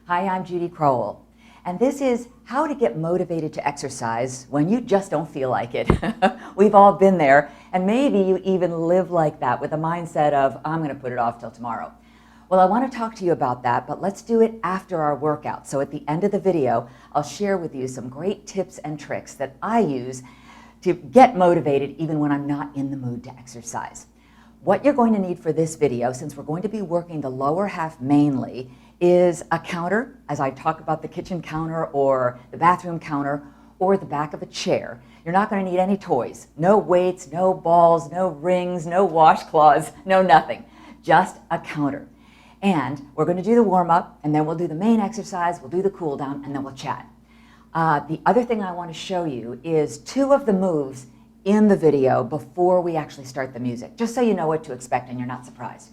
Hi, I'm Judy Crowell, and this is how to get motivated to exercise when you just don't feel like it. We've all been there, and maybe you even live like that with a mindset of, I'm going to put it off till tomorrow. Well, I want to talk to you about that, but let's do it after our workout. So at the end of the video, I'll share with you some great tips and tricks that I use to get motivated even when I'm not in the mood to exercise. What you're going to need for this video, since we're going to be working the lower half mainly, is a counter, as I talk about the kitchen counter or the bathroom counter or the back of a chair. You're not going to need any toys, no weights, no balls, no rings, no washcloths, no nothing, just a counter. And we're going to do the warm-up, and then we'll do the main exercise, we'll do the cool down, and then we'll chat. The other thing I want to show you is 2 of the moves in the video before we actually start the music, just so you know what to expect and you're not surprised.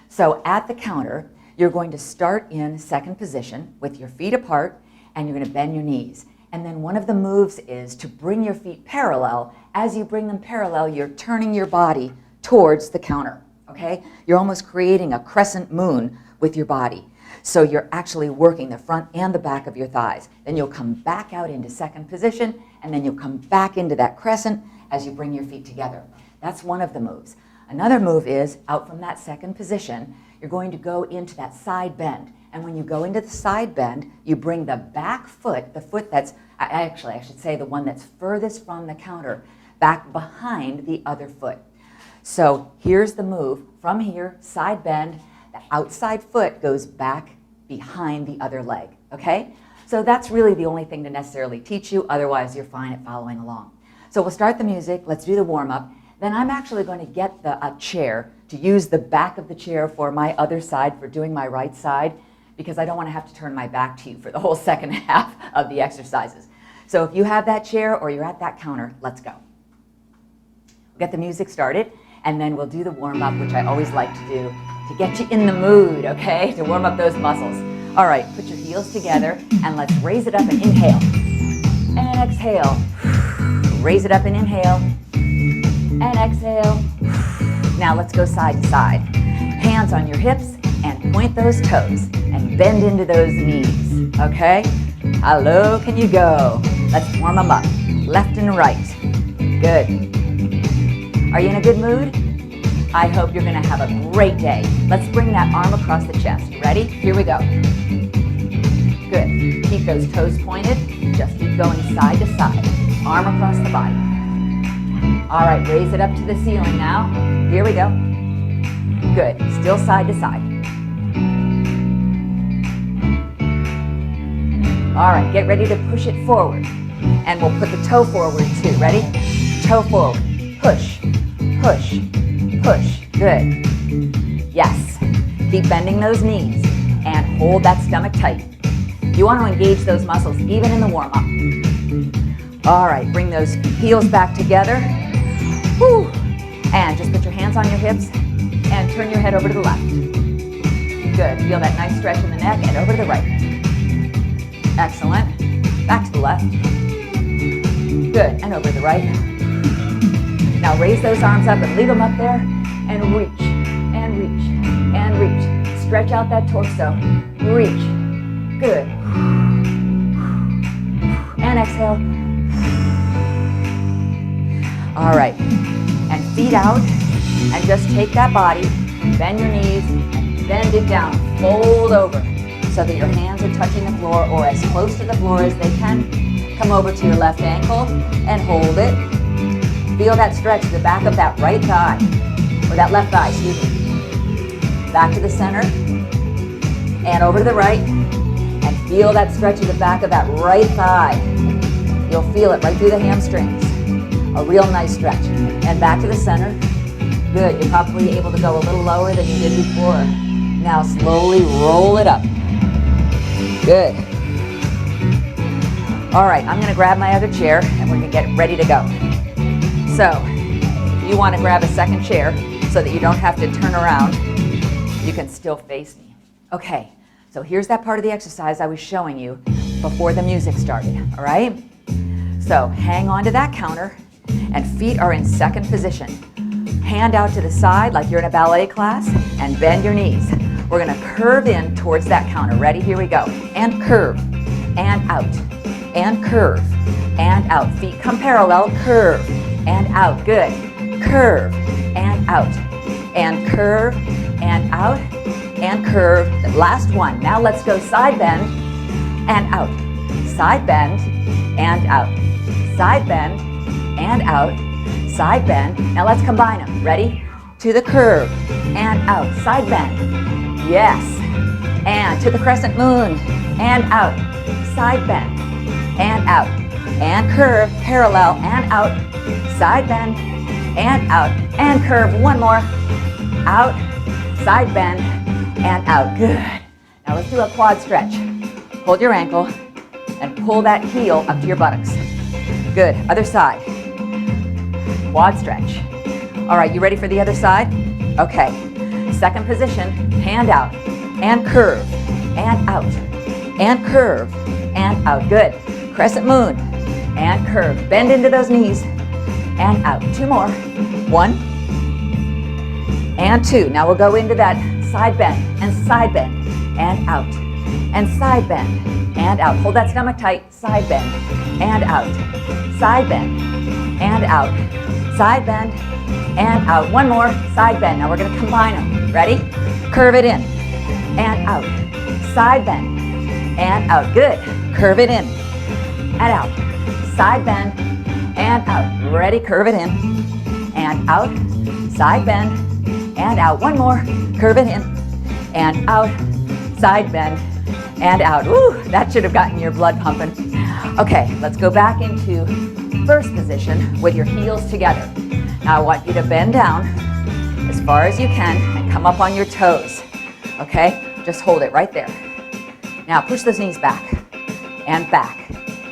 So at the counter, you're going to start in second position with your feet apart, and you're going to bend your knees. And then one of the moves is to bring your feet parallel. As you bring them parallel, you're turning your body towards the counter, okay? You're almost creating a crescent moon with your body. So you're actually working the front and the back of your thighs. Then you'll come back out into second position, and then you'll come back into that crescent as you bring your feet together. That's one of the moves. Another move is, out from that second position, you're going to go into that side bend. And when you go into the side bend, you bring the back foot, the foot that's, actually I should say the one that's furthest from the counter, back behind the other foot. So here's the move. From here, side bend, the outside foot goes back behind the other leg, okay? So that's really the only thing to necessarily teach you, otherwise you're fine at following along. So we'll start the music, let's do the warm-up. Then I'm actually going to get a chair to use the back of the chair for my other side, for doing my right side, because I don't want to have to turn my back to you for the whole second half of the exercises. So if you have that chair or you're at that counter, let's go. We'll get the music started, and then we'll do the warm-up, which I always like to do to get you in the mood, okay, to warm up those muscles. All right, put your heels together, and let's raise it up and inhale. And exhale. Raise it up and inhale. And exhale. Now let's go side to side. Hands on your hips and point those toes and bend into those knees, okay? How low can you go? Let's warm them up, left and right. Good. Are you in a good mood? I hope you're gonna have a great day. Let's bring that arm across the chest. Ready? Here we go. Good. Keep those toes pointed. Just keep going side to side. Arm across the body. All right, raise it up to the ceiling now. Here we go. Good. Still side to side. All right, get ready to push it forward. And we'll put the toe forward too. Ready? Toe forward. Push, push, push. Good. Yes. Keep bending those knees and hold that stomach tight. You want to engage those muscles even in the warm-up. All right, bring those heels back together. Whew. And just put your hands on your hips and turn your head over to the left. Good. Feel that nice stretch in the neck and over to the right. Excellent. Back to the left. Good. And over to the right. Now raise those arms up and leave them up there and reach and reach and reach. Stretch out that torso. Reach. Good. And exhale. All right. And feet out, and just take that body, bend your knees, and bend it down, fold over, so that your hands are touching the floor or as close to the floor as they can. Come over to your left ankle and hold it. Feel that stretch to the back of that right thigh, or that left thigh, excuse me. Back to the center, and over to the right, and feel that stretch to the back of that right thigh. You'll feel it right through the hamstrings. A real nice stretch. And back to the center. Good. You're probably able to go a little lower than you did before. Now slowly roll it up. Good. All right, I'm going to grab my other chair and we're going to get ready to go. So, if you want to grab a second chair so that you don't have to turn around, you can still face me. Okay, so here's that part of the exercise I was showing you before the music started, all right? So, hang on to that counter. And feet are in second position. Hand out to the side like you're in a ballet class and bend your knees. We're going to curve in towards that counter. Ready? Here we go. And curve, and out, and curve, and out. Feet come parallel, curve, and out. Good. Curve, and out, and curve, and out, and curve. Last one. Now let's go side bend, and out. Side bend, and out. Side bend, and out. Side bend. Now let's combine them. Ready? To the curve, and out. Side bend. Yes. And to the crescent moon, and out. Side bend, and out. And curve, parallel, and out. Side bend, and out. And curve. One more. Out. Side bend, and out. Good. Now let's do a quad stretch. Hold your ankle and pull that heel up to your buttocks. Good. Other side. Quad stretch. All right, you ready for the other side? Okay. Second position, hand out, and curve, and out, and curve, and out. Good. Crescent moon, and curve. Bend into those knees, and out. Two more. One, and two. Now we'll go into that side bend, and out, and side bend, and out. Hold that stomach tight. Side bend, and out. Side bend, and out. Side bend, and out. One more. Side bend. Now we're going to combine them. Ready? Curve it in, and out. Side bend, and out. Good. Curve it in, and out. Side bend, and out. Ready? Curve it in, and out. Side bend, and out. One more. Curve it in, and out. Side bend, and out. Ooh, that should have gotten your blood pumping. Okay, let's go back into first position with your heels together. Now I want you to bend down as far as you can and come up on your toes. Okay? Just hold it right there. Now push those knees back, and back,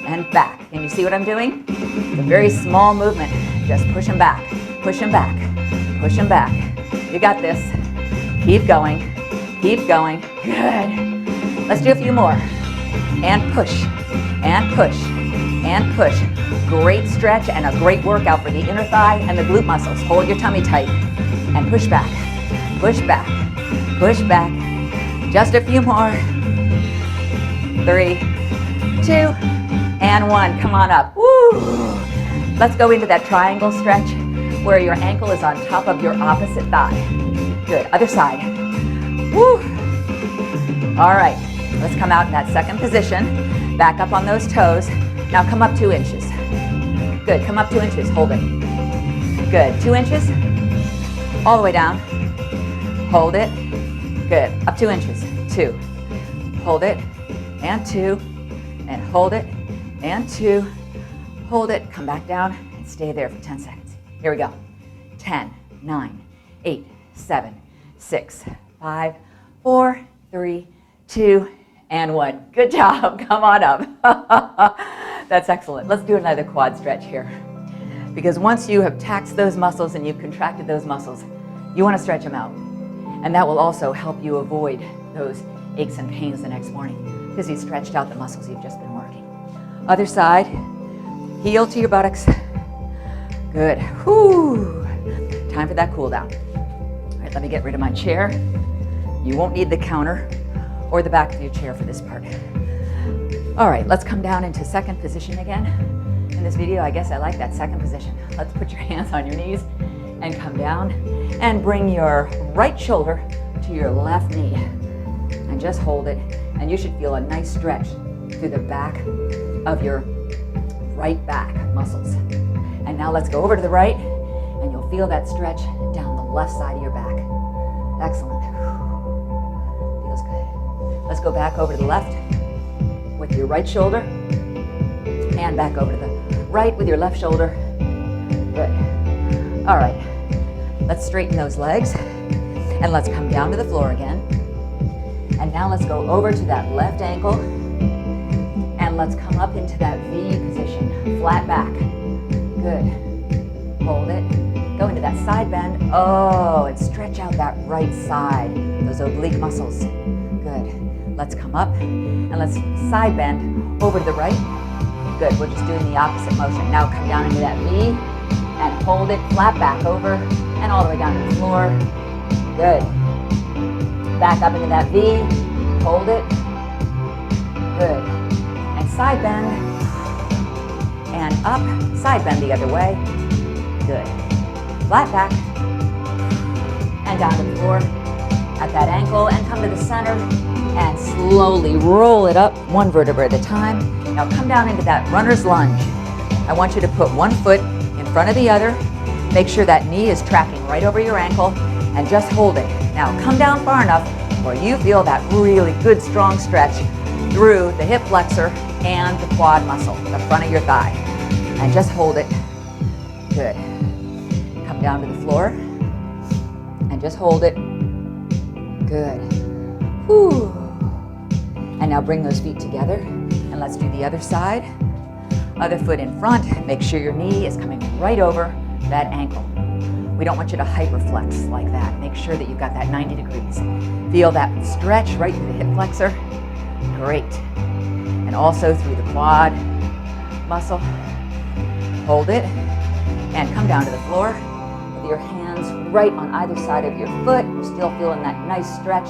and back. Can you see what I'm doing? It's a very small movement. Just push them back, push them back, push them back. You got this. Keep going, keep going. Good. Let's do a few more. And push, and push, and push. Great stretch and a great workout for the inner thigh and the glute muscles. Hold your tummy tight and push back, push back, push back. Just a few more. 3, 2, and 1. Come on up. Woo! Let's go into that triangle stretch where your ankle is on top of your opposite thigh. Good. Other side. Woo! All right. Let's come out in that second position. Back up on those toes. Now come up 2 inches. Good. Come up 2 inches. Hold it. Good. 2 inches. All the way down. Hold it. Good. Up 2 inches. 2. Hold it. And 2. And hold it. And 2. Hold it. Come back down and stay there for 10 seconds. Here we go. 10, 9, 8, 7, 6, 5, 4, 3, 2, and 1. Good job. Come on up. That's excellent. Let's do another quad stretch here. Because once you have taxed those muscles and you've contracted those muscles, you want to stretch them out. And that will also help you avoid those aches and pains the next morning because you've stretched out the muscles you've just been working. Other side, heel to your buttocks. Good. Whew. Time for that cool down. All right, let me get rid of my chair. You won't need the counter or the back of your chair for this part. All right, let's come down into second position again. In this video, I guess I like that second position. Let's put your hands on your knees and come down and bring your right shoulder to your left knee and just hold it, and you should feel a nice stretch through the back of your right back muscles. And now let's go over to the right, and you'll feel that stretch down the left side of your back. Excellent. Feels good. Let's go back over to the left with your right shoulder, and back over to the right with your left shoulder. Good. All right. Let's straighten those legs, and let's come down to the floor again. And now let's go over to that left ankle, and let's come up into that V position, flat back. Good. Hold it. Go into that side bend. Oh, and stretch out that right side, those oblique muscles. Good. Let's come up, and let's side bend over to the right. Good. We're just doing the opposite motion. Now come down into that V, and hold it flat back over, and all the way down to the floor. Good. back up into that V, hold it, good. And side bend, and up, side bend the other way, good. Flat back, and down to the floor at that ankle, and come to the center, and slowly roll it up, one vertebra at a time. Now come down into that runner's lunge. I want you to put one foot in front of the other, make sure that knee is tracking right over your ankle, and just hold it. Now come down far enough where you feel that really good strong stretch through the hip flexor and the quad muscle, the front of your thigh. And just hold it. Good. Come down to the floor and just hold it. Good. Whew. And now bring those feet together and let's do the other side. Other foot in front. Make sure your knee is coming right over that ankle. We don't want you to hyperflex like that. Make sure that you've got that 90 degrees. Feel that stretch right through the hip flexor. Great. And also through the quad muscle. Hold it. And come down to the floor with your hands right on either side of your foot. You're still feeling that nice stretch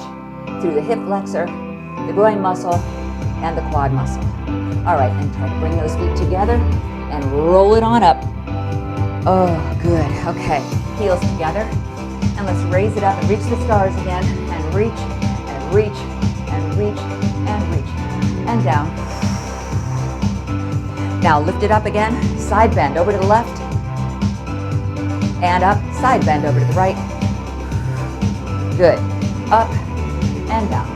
through the hip flexor, the groin muscle, and the quad muscle. All right, and try to bring those feet together and roll it on up. Oh, good. Okay, heels together. And let's raise it up and reach the stars again. And reach, and reach, and reach, and reach. And down. Now lift it up again. Side bend over to the left. And up. Side bend over to the right. Good. Up and down.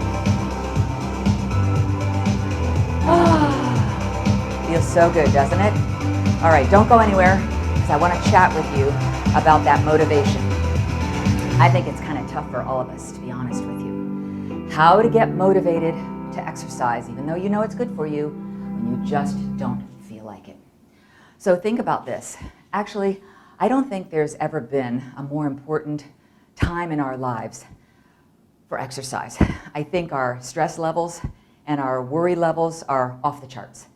Feels so good, doesn't it? All right, don't go anywhere because I want to chat with you about that motivation. I think it's kind of tough for all of us, to be honest with you. How to get motivated to exercise, even though you know it's good for you, when you just don't feel like it. So think about this. Actually, I don't think there's ever been a more important time in our lives for exercise. I think our stress levels and our worry levels are off the charts.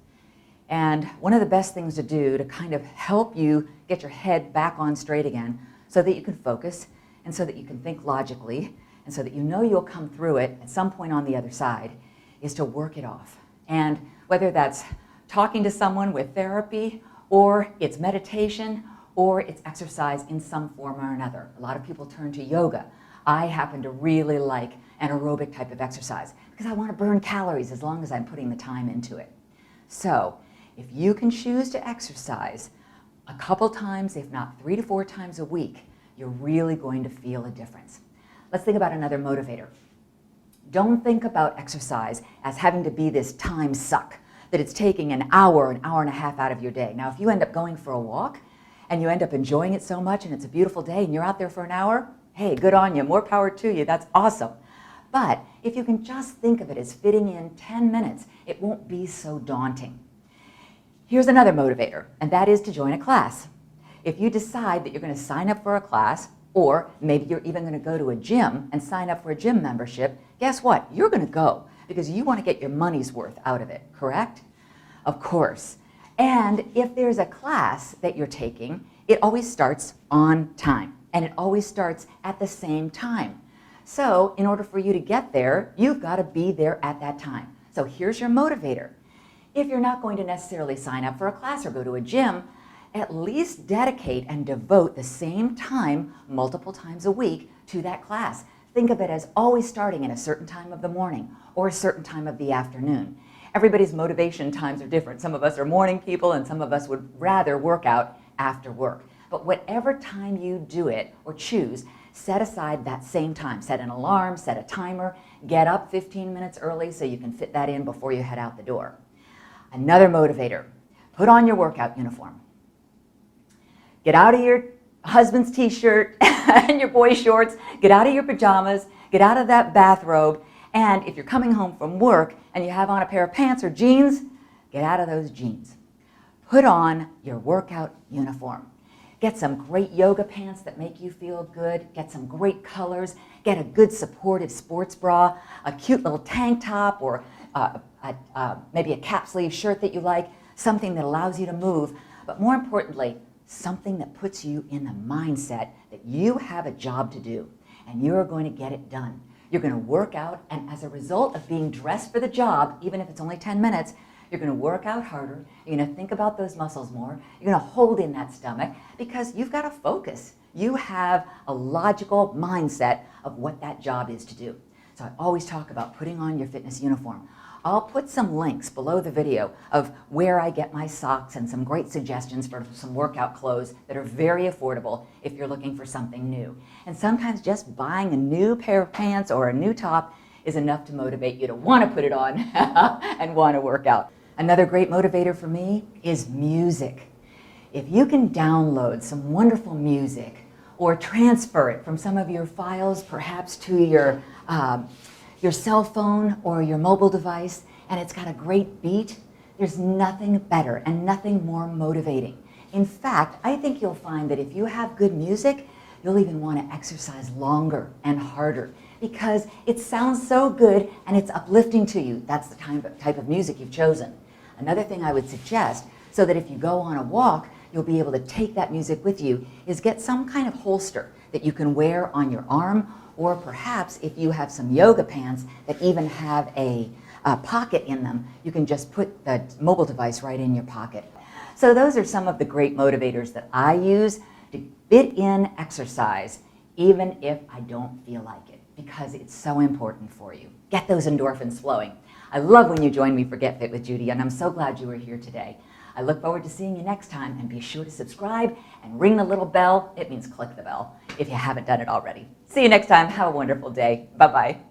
And one of the best things to do to kind of help you get your head back on straight again so that you can focus and so that you can think logically and so that you know you'll come through it at some point on the other side is to work it off. And whether that's talking to someone with therapy or it's meditation or it's exercise in some form or another. A lot of people turn to yoga. I happen to really like an aerobic type of exercise because I want to burn calories as long as I'm putting the time into it. So if you can choose to exercise a couple times, if not 3 to 4 times a week, you're really going to feel a difference. Let's think about another motivator. Don't think about exercise as having to be this time suck, that it's taking an hour and a half out of your day. Now, if you end up going for a walk and you end up enjoying it so much and it's a beautiful day and you're out there for an hour, hey, good on you, more power to you, that's awesome. But if you can just think of it as fitting in 10 minutes, it won't be so daunting. Here's another motivator, and that is to join a class. If you decide that you're going to sign up for a class, or maybe you're even going to go to a gym and sign up for a gym membership, guess what? You're going to go because you want to get your money's worth out of it, correct? Of course. And if there's a class that you're taking, it always starts on time, and it always starts at the same time. So in order for you to get there, you've got to be there at that time. So here's your motivator. If you're not going to necessarily sign up for a class or go to a gym, at least dedicate and devote the same time multiple times a week to that class. Think of it as always starting at a certain time of the morning or a certain time of the afternoon. Everybody's motivation times are different. Some of us are morning people and some of us would rather work out after work. But whatever time you do it or choose, set aside that same time. Set an alarm, set a timer, get up 15 minutes early so you can fit that in before you head out the door. Another motivator, put on your workout uniform. Get out of your husband's t-shirt and your boy shorts, get out of your pajamas, get out of that bathrobe, and if you're coming home from work and you have on a pair of pants or jeans, get out of those jeans. Put on your workout uniform. Get some great yoga pants that make you feel good, get some great colors, get a good supportive sports bra, a cute little tank top or maybe a cap sleeve shirt that you like, something that allows you to move, but more importantly, something that puts you in the mindset that you have a job to do and you're going to get it done. You're going to work out, and as a result of being dressed for the job, even if it's only 10 minutes, you're going to work out harder. You're going to think about those muscles more. You're going to hold in that stomach because you've got to focus. You have a logical mindset of what that job is to do. So I always talk about putting on your fitness uniform. I'll put some links below the video of where I get my socks and some great suggestions for some workout clothes that are very affordable if you're looking for something new. And sometimes just buying a new pair of pants or a new top is enough to motivate you to want to put it on and want to work out. Another great motivator for me is music. If you can download some wonderful music or transfer it from some of your files perhaps to your cell phone or your mobile device, and it's got a great beat, there's nothing better and nothing more motivating. In fact, I think you'll find that if you have good music, you'll even want to exercise longer and harder because it sounds so good and it's uplifting to you. That's the type of music you've chosen. Another thing I would suggest, so that if you go on a walk, you'll be able to take that music with you, is get some kind of holster that you can wear on your arm, or perhaps if you have some yoga pants that even have a pocket in them, you can just put the mobile device right in your pocket. So those are some of the great motivators that I use to fit in exercise, even if I don't feel like it, because it's so important for you. Get those endorphins flowing. I love when you join me for Get Fit with Judy, and I'm so glad you were here today. I look forward to seeing you next time, and be sure to subscribe and ring the little bell. It means click the bell if you haven't done it already. See you next time. Have a wonderful day. Bye-bye.